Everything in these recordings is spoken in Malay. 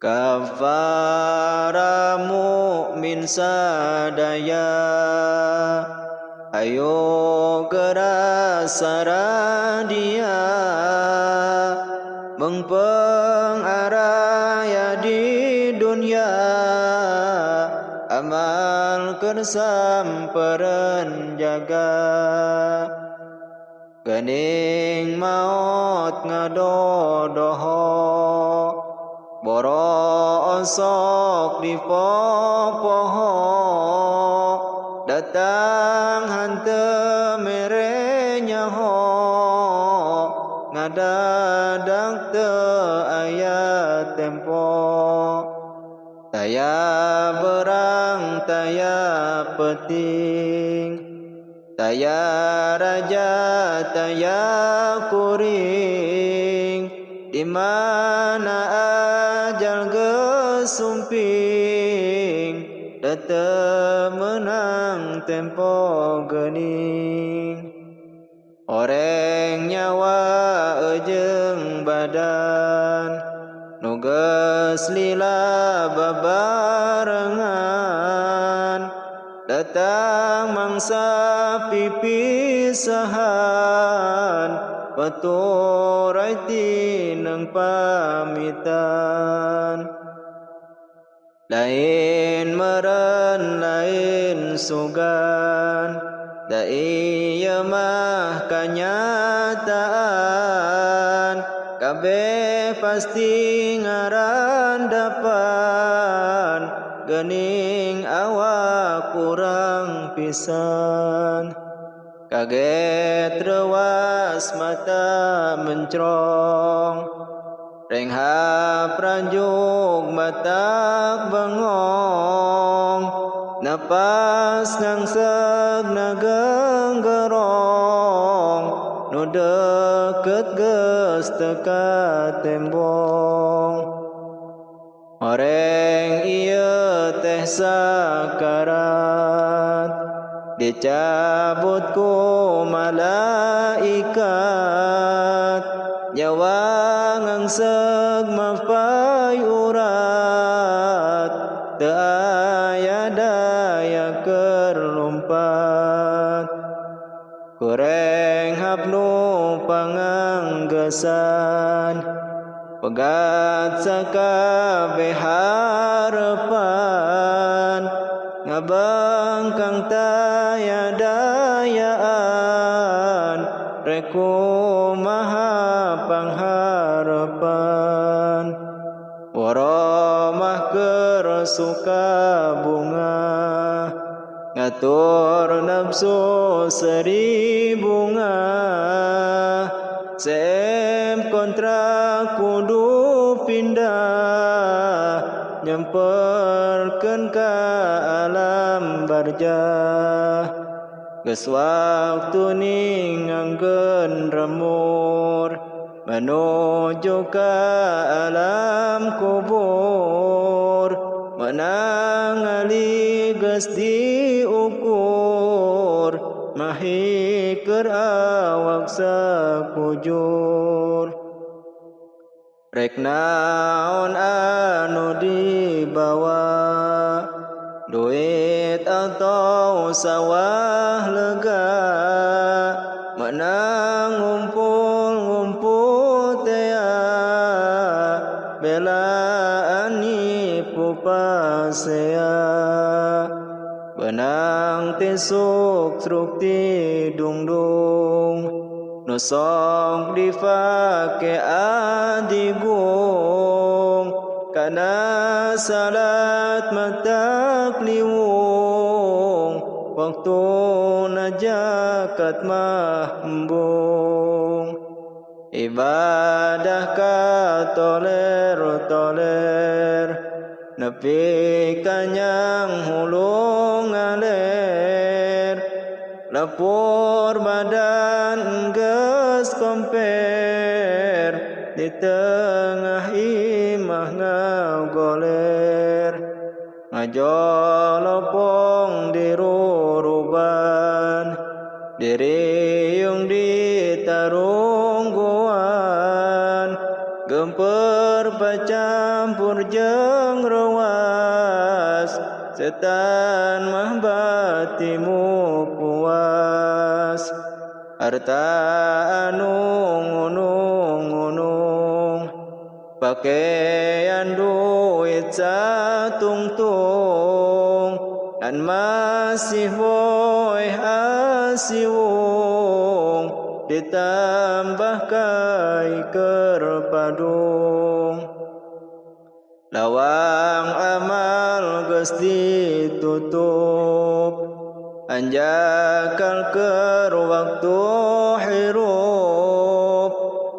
Kafara mukmin sadaya, ayo keras dia mengpengaraya di dunia, amal kersamperen jaga. Gening maut ngadodoho, boro osok di popoho, datang hante merenya ho, ngadadak te ayat tempo. Taya berang taya peting, taya raja taya kuring, di mana ajal gesumping, tetep menang tempo gening. Oreng nyawa ejeng badan, nugas lila babarengan, datang mangsa pipisahan, peturai tineng pamitan. Lain meren lain sugan, da iya mah kenyataan, kabeh pasti ngarandapan, gening awak kurang pisan. Kaget rewas mata mencrong, renghap ranjuk matak bengong, napas ngangseg nagenggerong, nu deket geus teka tembong. Oreng ieu teh sakarat, dicabut ku malaikat, nyawa ngangseg mapai urat, teu aya daya keur lumpat. Kureng hapnu panganggesan, pegat sakabeh harepan, ngabangkang taya dayaan, rek kumaha pangharapan. Waromah keur suka bunga, ngatur nafsu seri bunga, sem kontrak kudu pindah, nyemperkeun ka alam barjah. Geus waktu ningangkeun remur, menuju ka alam kubur, menang ali geus diukur, mahikeun awak sakujur. Rek naon anu dibawa, duit atau sawah lega, menang ngumpul-ngumpul tea, belaan nipu pasea, benang tisuk truk tidungdung, nusok dipake adigung, kana salat matak liwung, waktu najakat mah embung. Ibadah ka toler-toler, nepi kanyang hulung ngaler, lapor badan geus komper, di tengah imah ngagoler, ngajolopong di ruruban, diriung di tarungguan, gempeur bercampur jeung ruas setan mah batimu puas harta anu ngunung-ngunung pakaian duit satungtung dan masih boy asiwung ditambah kai kerpadung lawang amal geus ditutup anjakal keur waktu hirup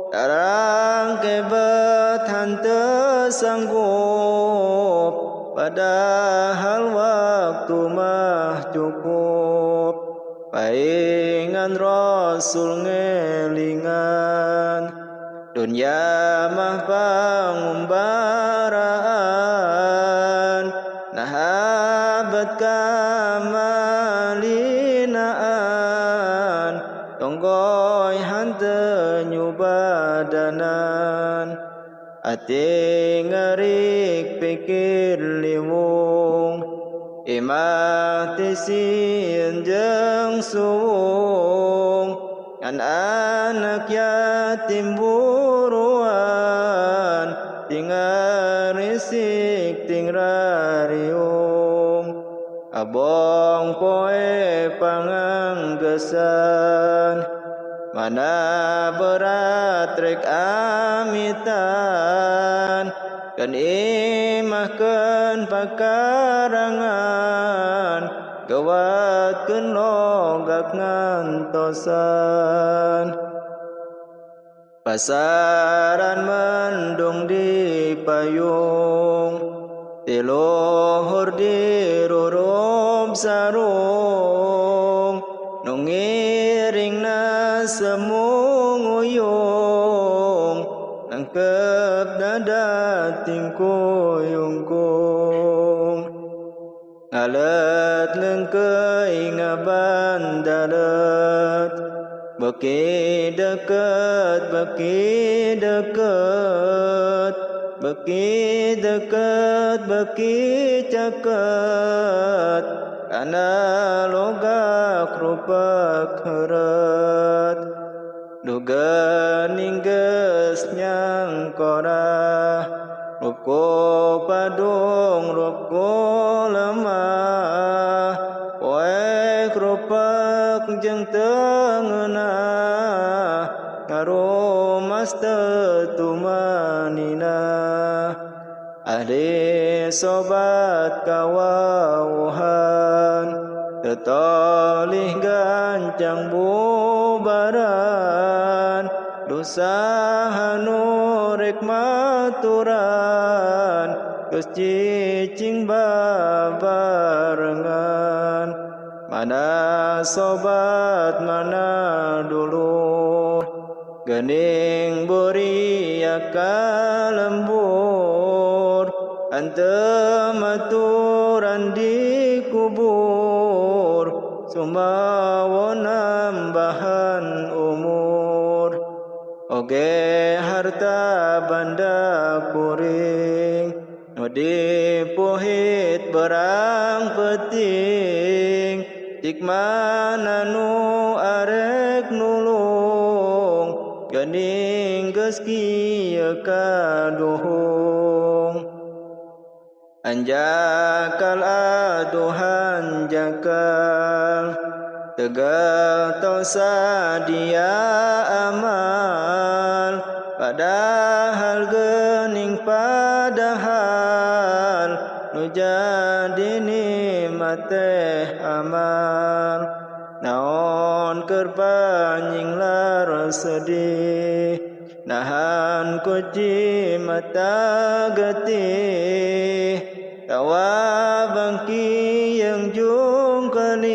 tarang kebet hanteu sanggup padahal waktu mah cukup paingan Rasul ngelingan dunya mah pangumbaraan nah abad kamalinaan tonggoy hanteu nyubadanan ati ngeurik pikir liwung imah tisieun jeung suwung ngan anak yatim buruan tinggal risik ting rariung abong poe panganggesan mana berat rek amitan kan imahkeun pakarangan gawatkeun logak ngantosan pasaran mendung di payung tiluhur dirurup sarung nu ngiringna semu nguyung nangkep dadating kuyungkung ngalet leungkeuy ngabandaret beki deket beki deket beki deket beki caket kana logak rupak heureut dugening geus nyangkora rupku padung rupku lemah poek rupak jeung teu ngeunah ngarumas teu tumanina ahli sobat kawauhan tetolih gancang bubaran dosa nu rek maturan geus cicing babarengan mana sobat mana dulu geuning beuri kalembur hanteu maturan di kubur sumbawa nambahan umur oge harta banda kuring nu dipuhit berang peuting tik mana nu arek nulung geuning geus kieu kaduhung anjakal aduhan jakal tegal tosa dia amal padahal geuning padahal nu jadi nikmat teh amal naon keur panjing lar sedih nahan kuci mata getih tawa bangki yang jungkelih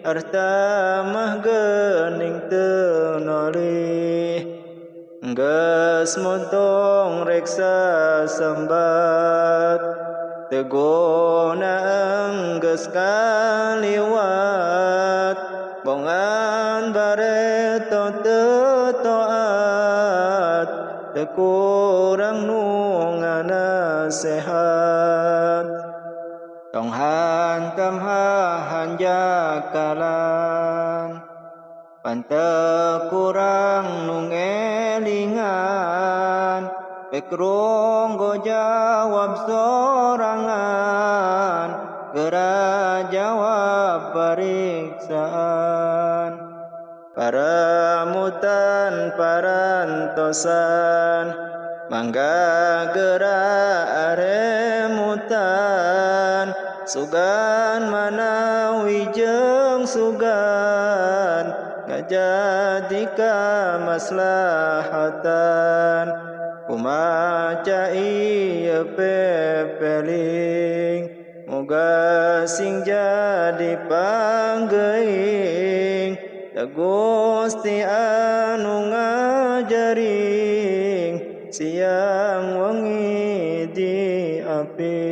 harta mah geuning teu nolih geus montong reksa sambat tegona geus kaliwat bongan bareto teu taat teu kurang nu nganasehat tong hantam hanjakalan pante kurang nu ngelingan pekrong go jawab sorangan gera jawab periksaan paramutan parantosan mangga gera aremutan sugan manawi jeung sugan ngajadika maslahatan kumaca ieu pepeling moga sing jadi panggeuing da Gusti anu ngajaring siang wengi di api